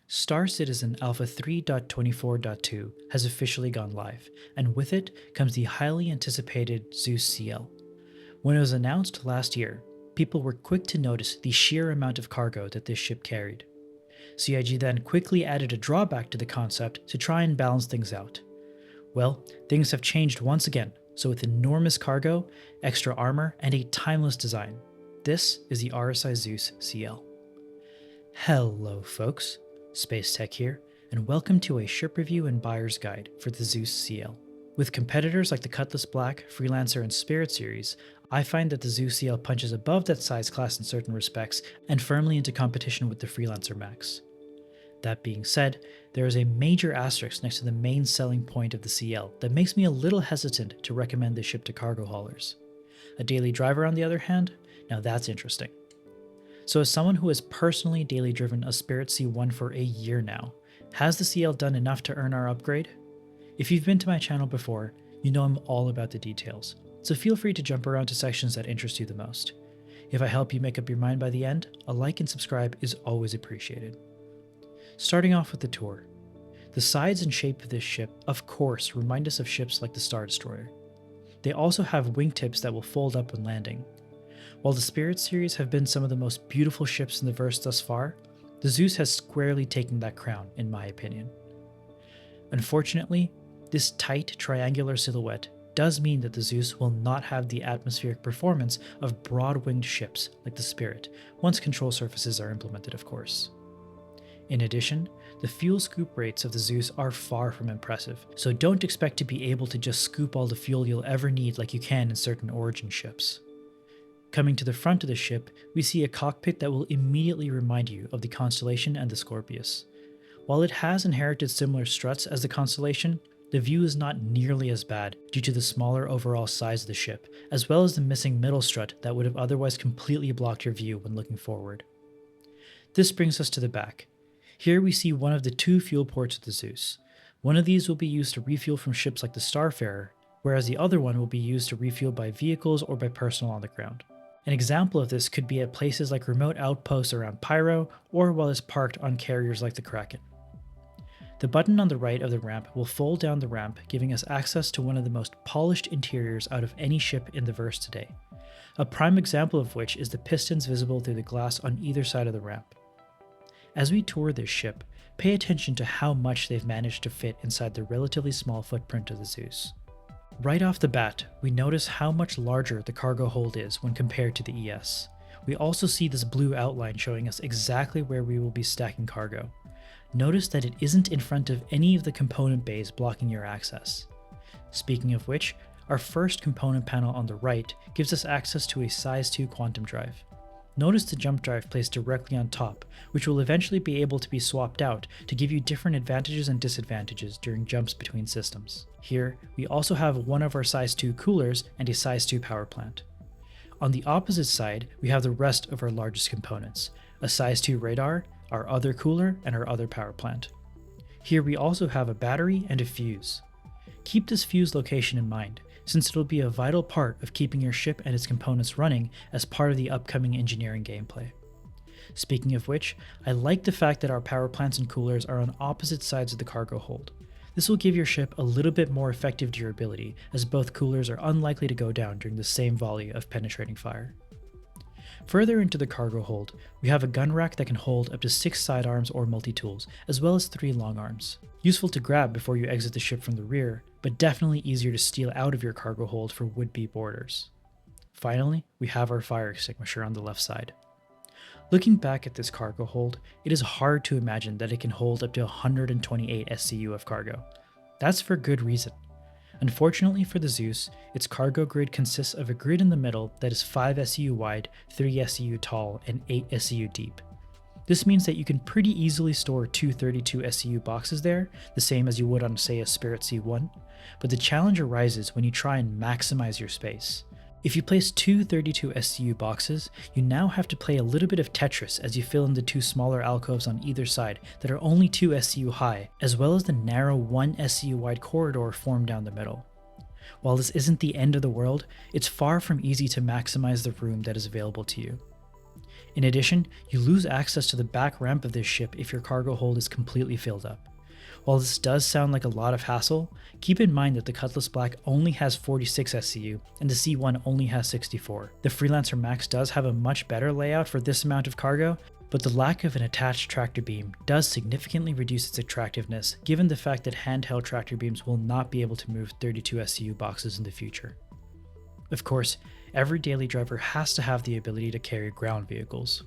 Star Citizen Alpha 3.24.2 has officially gone live, and with it comes the highly anticipated Zeus CL. When it was announced last year, people were quick to notice the sheer amount of cargo that this ship carried. CIG then quickly added a drawback to the concept to try and balance things out. Well, things have changed once again, so with enormous cargo, extra armor, and a timeless design, this is the RSI Zeus CL. Hello folks, Space Tech here, and welcome to a ship review and buyer's guide for the Zeus CL. With competitors like the Cutlass Black, Freelancer, and Spirit series, I find that the Zeus CL punches above that size class in certain respects and firmly into competition with the Freelancer Max. That being said, there is a major asterisk next to the main selling point of the CL that makes me a little hesitant to recommend this ship to cargo haulers. A daily driver, on the other hand, now that's interesting. So as someone who has personally daily driven a Spirit C1 for a year now, has the CL done enough to earn our upgrade? If you've been to my channel before, you know I'm all about the details, so feel free to jump around to sections that interest you the most. If I help you make up your mind by the end, a like and subscribe is always appreciated. Starting off with the tour. The sides and shape of this ship, of course, remind us of ships like the Star Destroyer. They also have wingtips that will fold up when landing. While the Spirit series have been some of the most beautiful ships in the verse thus far, the Zeus has squarely taken that crown, in my opinion. Unfortunately, this tight, triangular silhouette does mean that the Zeus will not have the atmospheric performance of broad-winged ships like the Spirit, once control surfaces are implemented, of course. In addition, the fuel scoop rates of the Zeus are far from impressive, so don't expect to be able to just scoop all the fuel you'll ever need like you can in certain Origin ships. Coming to the front of the ship, we see a cockpit that will immediately remind you of the Constellation and the Scorpius. While it has inherited similar struts as the Constellation, the view is not nearly as bad due to the smaller overall size of the ship, as well as the missing middle strut that would have otherwise completely blocked your view when looking forward. This brings us to the back. Here we see one of the two fuel ports of the Zeus. One of these will be used to refuel from ships like the Starfarer, whereas the other one will be used to refuel by vehicles or by personnel on the ground. An example of this could be at places like remote outposts around Pyro, or while it's parked on carriers like the Kraken. The button on the right of the ramp will fold down the ramp, giving us access to one of the most polished interiors out of any ship in the verse today. A prime example of which is the pistons visible through the glass on either side of the ramp. As we tour this ship, pay attention to how much they've managed to fit inside the relatively small footprint of the Zeus. Right off the bat, we notice how much larger the cargo hold is when compared to the ES. We also see this blue outline showing us exactly where we will be stacking cargo. Notice that it isn't in front of any of the component bays blocking your access. Speaking of which, our first component panel on the right gives us access to a size 2 quantum drive. Notice the jump drive placed directly on top, which will eventually be able to be swapped out to give you different advantages and disadvantages during jumps between systems. Here, we also have one of our size 2 coolers and a size 2 power plant. On the opposite side, we have the rest of our largest components, a size 2 radar, our other cooler, and our other power plant. Here we also have a battery and a fuse. Keep this fuse location in mind, since it'll be a vital part of keeping your ship and its components running as part of the upcoming engineering gameplay. Speaking of which, I like the fact that our power plants and coolers are on opposite sides of the cargo hold. This will give your ship a little bit more effective durability, as both coolers are unlikely to go down during the same volley of penetrating fire. Further into the cargo hold, we have a gun rack that can hold up to 6 sidearms or multi-tools, as well as 3 long arms. Useful to grab before you exit the ship from the rear, but definitely easier to steal out of your cargo hold for would-be boarders. Finally, we have our fire extinguisher on the left side. Looking back at this cargo hold, it is hard to imagine that it can hold up to 128 SCU of cargo. That's for good reason. Unfortunately for the Zeus, its cargo grid consists of a grid in the middle that is 5 SCU wide, 3 SCU tall, and 8 SCU deep. This means that you can pretty easily store 2 32 SCU boxes there, the same as you would on, say, a Spirit C1, but the challenge arises when you try and maximize your space. If you place 2 32 SCU boxes, you now have to play a little bit of Tetris as you fill in the 2 smaller alcoves on either side that are only 2 SCU high, as well as the narrow 1 SCU wide corridor formed down the middle. While this isn't the end of the world, it's far from easy to maximize the room that is available to you. In addition, you lose access to the back ramp of this ship if your cargo hold is completely filled up. While this does sound like a lot of hassle, keep in mind that the Cutlass Black only has 46 SCU and the C1 only has 64. The Freelancer Max does have a much better layout for this amount of cargo, but the lack of an attached tractor beam does significantly reduce its attractiveness given the fact that handheld tractor beams will not be able to move 32 SCU boxes in the future. Of course, every daily driver has to have the ability to carry ground vehicles.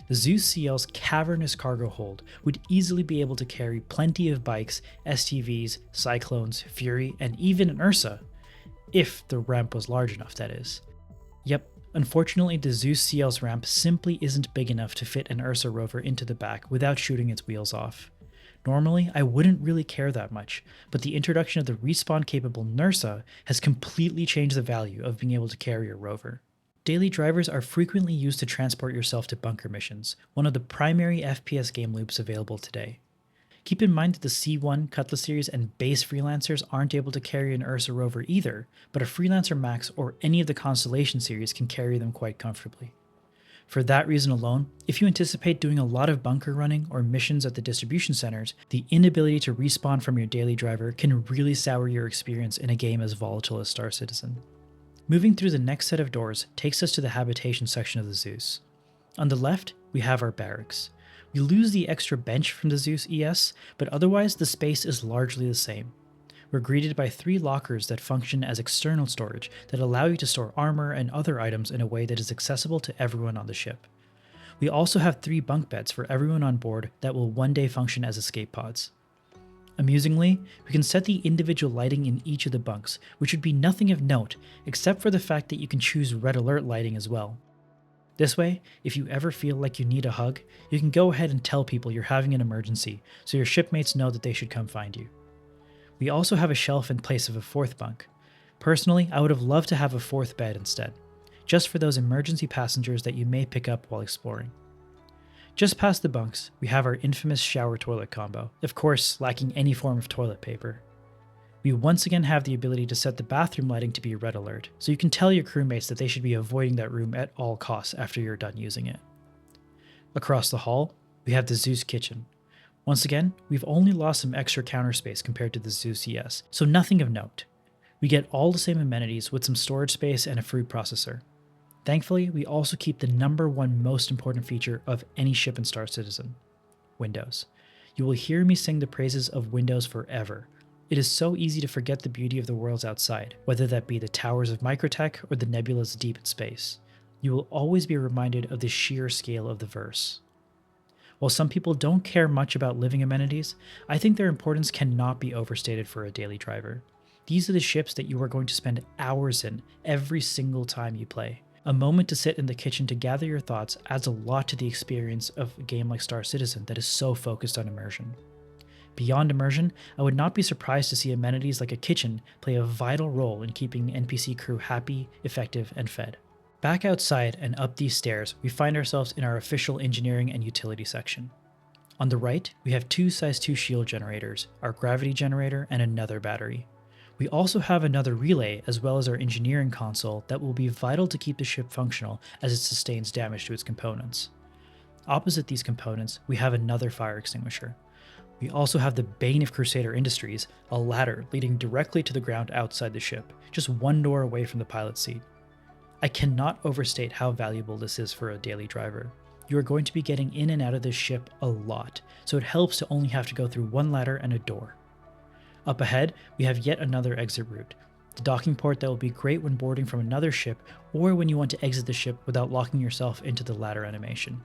The Zeus CL's cavernous cargo hold would easily be able to carry plenty of bikes, STVs, Cyclones, Fury, and even an Ursa, if the ramp was large enough, that is. Yep, unfortunately the Zeus CL's ramp simply isn't big enough to fit an Ursa rover into the back without shooting its wheels off. Normally, I wouldn't really care that much, but the introduction of the respawn-capable Nursa has completely changed the value of being able to carry a rover. Daily drivers are frequently used to transport yourself to bunker missions, one of the primary FPS game loops available today. Keep in mind that the C1, Cutlass series, and base Freelancers aren't able to carry an Ursa rover either, but a Freelancer Max or any of the Constellation series can carry them quite comfortably. For that reason alone, if you anticipate doing a lot of bunker running or missions at the distribution centers, the inability to respawn from your daily driver can really sour your experience in a game as volatile as Star Citizen. Moving through the next set of doors takes us to the Habitation section of the Zeus. On the left, we have our barracks. We lose the extra bench from the Zeus ES, but otherwise the space is largely the same. We're greeted by 3 lockers that function as external storage that allow you to store armor and other items in a way that is accessible to everyone on the ship. We also have 3 bunk beds for everyone on board that will one day function as escape pods. Amusingly, we can set the individual lighting in each of the bunks, which would be nothing of note except for the fact that you can choose red alert lighting as well. This way, if you ever feel like you need a hug, you can go ahead and tell people you're having an emergency so your shipmates know that they should come find you. We also have a shelf in place of a 4th bunk. Personally, I would have loved to have a 4th bed instead, just for those emergency passengers that you may pick up while exploring. Just past the bunks, we have our infamous shower-toilet combo, of course lacking any form of toilet paper. We once again have the ability to set the bathroom lighting to be red alert, so you can tell your crewmates that they should be avoiding that room at all costs after you're done using it. Across the hall, we have the Zeus kitchen. Once again, we've only lost some extra counter space compared to the Zeus ES, so nothing of note. We get all the same amenities with some storage space and a food processor. Thankfully, we also keep the #1 most important feature of any ship in Star Citizen: windows. You will hear me sing the praises of windows forever. It is so easy to forget the beauty of the worlds outside, whether that be the towers of Microtech or the nebulas deep in space. You will always be reminded of the sheer scale of the verse. While some people don't care much about living amenities, I think their importance cannot be overstated for a daily driver. These are the ships that you are going to spend hours in every single time you play. A moment to sit in the kitchen to gather your thoughts adds a lot to the experience of a game like Star Citizen that is so focused on immersion. Beyond immersion, I would not be surprised to see amenities like a kitchen play a vital role in keeping the NPC crew happy, effective, and fed. Back outside and up these stairs, we find ourselves in our official engineering and utility section. On the right, we have 2 size 2 shield generators, our gravity generator, and another battery. We also have another relay as well as our engineering console that will be vital to keep the ship functional as it sustains damage to its components. Opposite these components, we have another fire extinguisher. We also have the bane of Crusader Industries, a ladder leading directly to the ground outside the ship, just 1 door away from the pilot's seat. I cannot overstate how valuable this is for a daily driver. You are going to be getting in and out of this ship a lot, so it helps to only have to go through 1 ladder and a door. Up ahead, we have yet another exit route, the docking port that will be great when boarding from another ship or when you want to exit the ship without locking yourself into the ladder animation.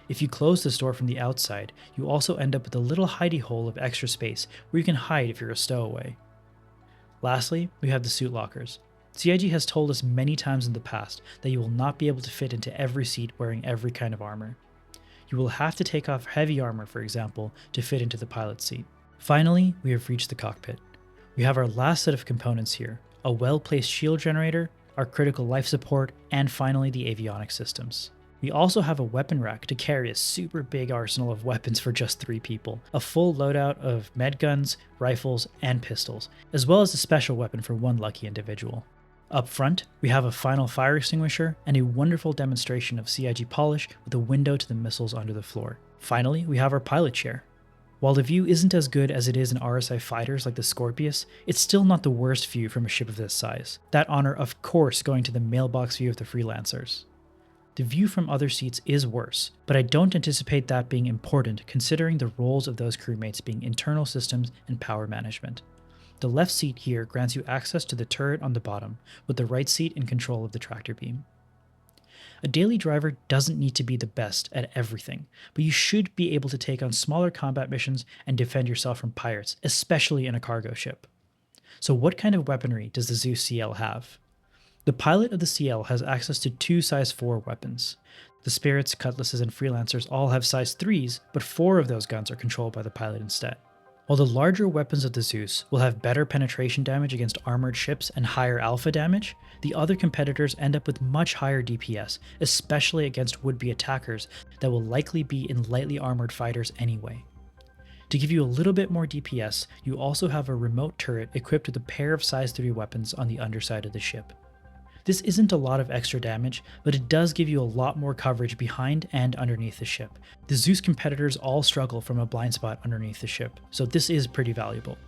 If you close this door from the outside, you also end up with a little hidey hole of extra space where you can hide if you're a stowaway. Lastly, we have the suit lockers. CIG has told us many times in the past that you will not be able to fit into every seat wearing every kind of armor. You will have to take off heavy armor, for example, to fit into the pilot's seat. Finally, we have reached the cockpit. We have our last set of components here, a well-placed shield generator, our critical life support, and finally the avionics systems. We also have a weapon rack to carry a super big arsenal of weapons for just 3 people, a full loadout of med guns, rifles, and pistols, as well as a special weapon for 1 lucky individual. Up front, we have a final fire extinguisher and a wonderful demonstration of CIG polish with a window to the missiles under the floor. Finally, we have our pilot chair. While the view isn't as good as it is in RSI fighters like the Scorpius, it's still not the worst view from a ship of this size. That honor of course going to the mailbox view of the Freelancers. The view from other seats is worse, but I don't anticipate that being important considering the roles of those crewmates being internal systems and power management. The left seat here grants you access to the turret on the bottom, with the right seat in control of the tractor beam. A daily driver doesn't need to be the best at everything, but you should be able to take on smaller combat missions and defend yourself from pirates, especially in a cargo ship. So what kind of weaponry does the Zeus CL have? The pilot of the CL has access to 2 size 4 weapons. The Spirits, Cutlasses, and Freelancers all have size 3s, but 4 of those guns are controlled by the pilot instead. While the larger weapons of the Zeus will have better penetration damage against armored ships and higher alpha damage, the other competitors end up with much higher DPS, especially against would-be attackers that will likely be in lightly armored fighters anyway. To give you a little bit more DPS, you also have a remote turret equipped with a pair of size 3 weapons on the underside of the ship. This isn't a lot of extra damage, but it does give you a lot more coverage behind and underneath the ship. The Zeus competitors all struggle from a blind spot underneath the ship, so this is pretty valuable.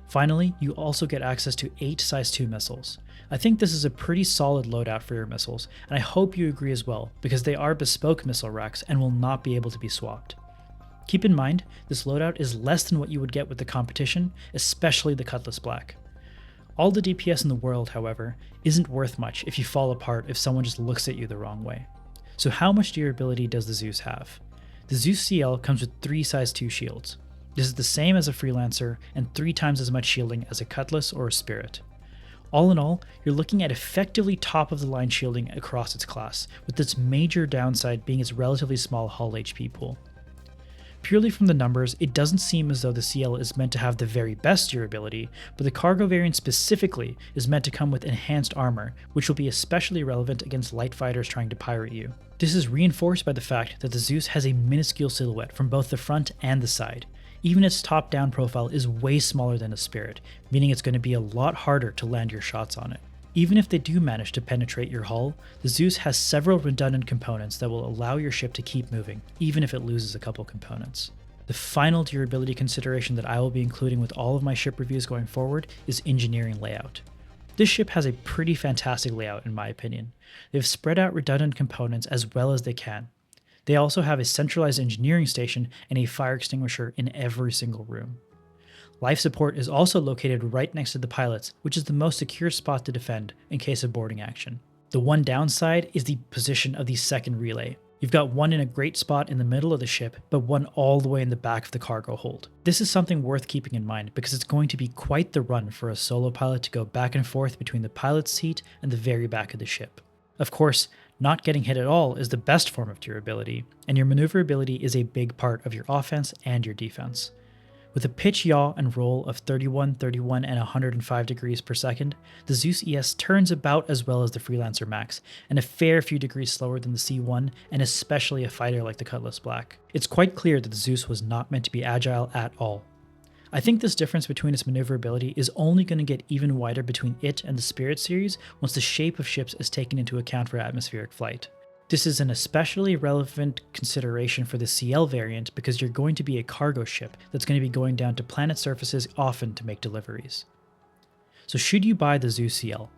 Finally, you also get access to 8 size 2 missiles. I think this is a pretty solid loadout for your missiles, and I hope you agree as well, because they are bespoke missile racks and will not be able to be swapped. Keep in mind, this loadout is less than what you would get with the competition, especially the Cutlass Black. All the DPS in the world, however, isn't worth much if you fall apart if someone just looks at you the wrong way. So how much durability does the Zeus have? The Zeus CL comes with 3 size 2 shields. This is the same as a Freelancer and 3 times as much shielding as a Cutlass or a Spirit. All in all, you're looking at effectively top of the line shielding across its class, with its major downside being its relatively small hull HP pool. Purely from the numbers, it doesn't seem as though the CL is meant to have the very best durability, but the cargo variant specifically is meant to come with enhanced armor, which will be especially relevant against light fighters trying to pirate you. This is reinforced by the fact that the Zeus has a minuscule silhouette from both the front and the side. Even its top-down profile is way smaller than a Spirit, meaning it's going to be a lot harder to land your shots on it. Even if they do manage to penetrate your hull, the Zeus has several redundant components that will allow your ship to keep moving, even if it loses a couple components. The final durability consideration that I will be including with all of my ship reviews going forward is engineering layout. This ship has a pretty fantastic layout in my opinion. They've spread out redundant components as well as they can. They also have a centralized engineering station and a fire extinguisher in every single room. Life support is also located right next to the pilots, which is the most secure spot to defend in case of boarding action. The one downside is the position of the second relay. You've got one in a great spot in the middle of the ship, but one all the way in the back of the cargo hold. This is something worth keeping in mind because it's going to be quite the run for a solo pilot to go back and forth between the pilot's seat and the very back of the ship. Of course, not getting hit at all is the best form of durability, and your maneuverability is a big part of your offense and your defense. With a pitch, yaw, and roll of 31, 31, and 105 degrees per second, the Zeus ES turns about as well as the Freelancer Max, and a fair few degrees slower than the C1, and especially a fighter like the Cutlass Black. It's quite clear that the Zeus was not meant to be agile at all. I think this difference between its maneuverability is only going to get even wider between it and the Spirit series once the shape of ships is taken into account for atmospheric flight. This is an especially relevant consideration for the CL variant because you're going to be a cargo ship that's going to be going down to planet surfaces often to make deliveries. So should you buy the Zeus CL?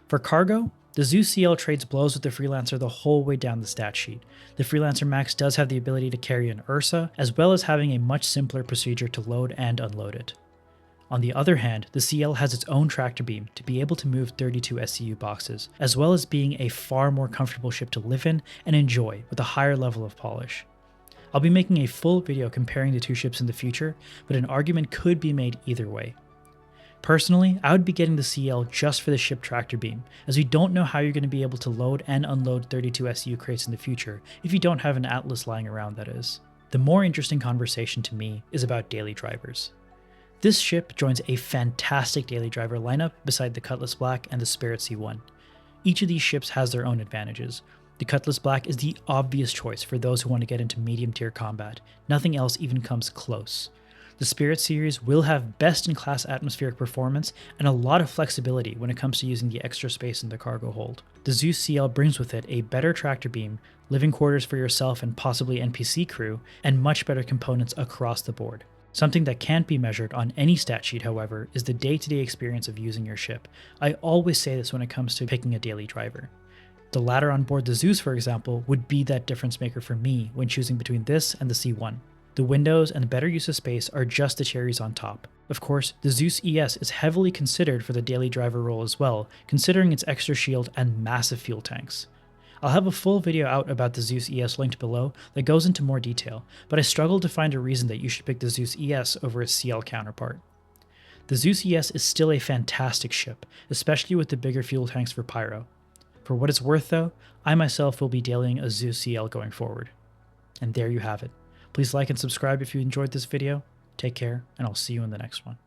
For cargo, the Zeus CL trades blows with the Freelancer the whole way down the stat sheet. The Freelancer Max does have the ability to carry an URSA, as well as having a much simpler procedure to load and unload it. On the other hand, the CL has its own tractor beam to be able to move 32 SCU boxes, as well as being a far more comfortable ship to live in and enjoy with a higher level of polish. I'll be making a full video comparing the two ships in the future, but an argument could be made either way. Personally, I would be getting the CL just for the ship tractor beam, as we don't know how you're going to be able to load and unload 32 SCU crates in the future if you don't have an Atlas lying around, that is. The more interesting conversation to me is about daily drivers. This ship joins a fantastic daily driver lineup beside the Cutlass Black and the Spirit C1. Each of these ships has their own advantages. The Cutlass Black is the obvious choice for those who want to get into medium tier combat. Nothing else even comes close. The Spirit series will have best-in-class atmospheric performance and a lot of flexibility when it comes to using the extra space in the cargo hold. The Zeus CL brings with it a better tractor beam, living quarters for yourself and possibly NPC crew, and much better components across the board. Something that can't be measured on any stat sheet, however, is the day-to-day experience of using your ship. I always say this when it comes to picking a daily driver. The ladder on board the Zeus, for example, would be that difference maker for me when choosing between this and the C1. The windows and the better use of space are just the cherries on top. Of course, the Zeus ES is heavily considered for the daily driver role as well, considering its extra shield and massive fuel tanks. I'll have a full video out about the Zeus ES linked below that goes into more detail, but I struggled to find a reason that you should pick the Zeus ES over its CL counterpart. The Zeus ES is still a fantastic ship, especially with the bigger fuel tanks for pyro. For what it's worth though, I myself will be dailying a Zeus CL going forward. And there you have it. Please like and subscribe if you enjoyed this video. Take care, and I'll see you in the next one.